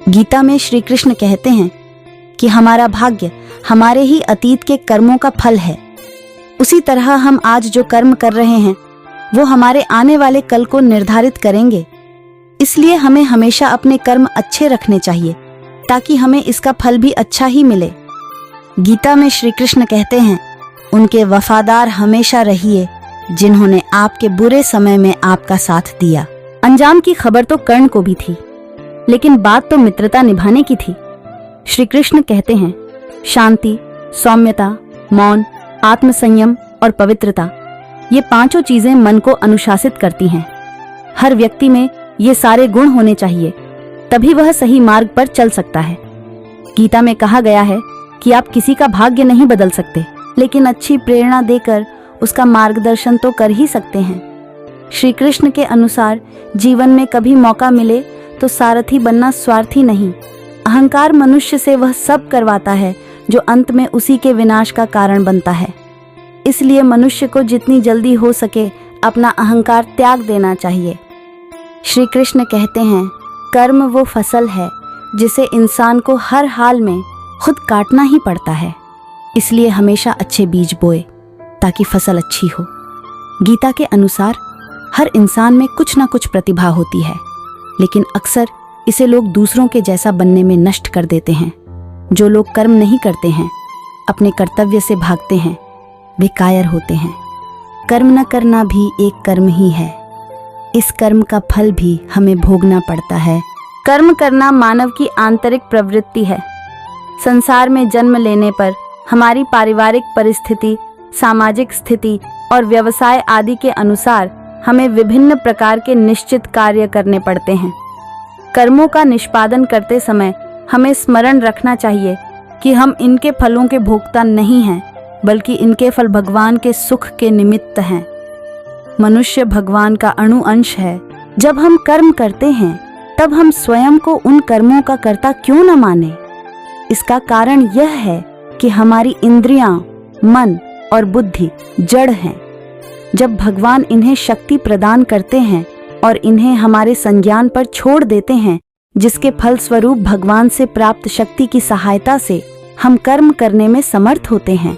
गीता में श्री कृष्ण कहते हैं कि हमारा भाग्य हमारे ही अतीत के कर्मों का फल है। उसी तरह हम आज जो कर्म कर रहे हैं वो हमारे आने वाले कल को निर्धारित करेंगे। इसलिए हमें हमेशा अपने कर्म अच्छे रखने चाहिए ताकि हमें इसका फल भी अच्छा ही मिले। गीता में श्री कृष्ण कहते हैं, उनके वफादार हमेशा रहिए जिन्होंने आपके बुरे समय में आपका साथ दिया। अंजाम की खबर तो कर्ण को भी थी, लेकिन बात तो मित्रता निभाने की थी। श्री कृष्ण कहते हैं, शांति, सौम्यता, मौन, आत्मसंयम और पवित्रता, ये पांचों चीजें मन को अनुशासित करती हैं। हर व्यक्ति में ये सारे गुण होने चाहिए, तभी वह सही मार्ग पर चल सकता है। गीता में कहा गया है कि आप किसी का भाग्य नहीं बदल सकते, लेकिन अच्छी प्रेरणा देकर उसका मार्गदर्शन तो कर ही सकते हैं। श्री कृष्ण के अनुसार जीवन में कभी मौका मिले तो सारथी बनना स्वार्थी नहीं। अहंकार मनुष्य से वह सब करवाता है जो अंत में उसी के विनाश का कारण बनता है। इसलिए मनुष्य को जितनी जल्दी हो सके अपना अहंकार त्याग देना चाहिए। श्री कृष्ण कहते हैं, कर्म वो फसल है जिसे इंसान को हर हाल में खुद काटना ही पड़ता है। इसलिए हमेशा अच्छे बीज बोए ताकि फसल अच्छी हो। गीता के अनुसार हर इंसान में कुछ ना कुछ प्रतिभा होती है, लेकिन अक्सर इसे लोग दूसरों के जैसा बनने में नष्ट कर देते हैं। जो लोग कर्म नहीं करते हैं, अपने कर्तव्य से भागते हैं, वे कायर होते हैं। कर्म न करना भी एक कर्म ही है। इस कर्म का फल भी हमें भोगना पड़ता है। कर्म करना मानव की आंतरिक प्रवृत्ति है। संसार में जन्म लेने पर हमारी पारिवारिक परिस्थिति, सामाजिक स्थिति और व्यवसाय आदि के अनुसार हमें विभिन्न प्रकार के निश्चित कार्य करने पड़ते हैं। कर्मों का निष्पादन करते समय हमें स्मरण रखना चाहिए कि हम इनके फलों के भोक्ता नहीं हैं, बल्कि इनके फल भगवान के सुख के निमित्त हैं। मनुष्य भगवान का अणु अंश है। जब हम कर्म करते हैं तब हम स्वयं को उन कर्मों का कर्ता क्यों न माने? इसका कारण यह है कि हमारी इंद्रियां, मन और बुद्धि जड़ हैं। जब भगवान इन्हें शक्ति प्रदान करते हैं और इन्हें हमारे संज्ञान पर छोड़ देते हैं, जिसके फलस्वरूप भगवान से प्राप्त शक्ति की सहायता से हम कर्म करने में समर्थ होते हैं।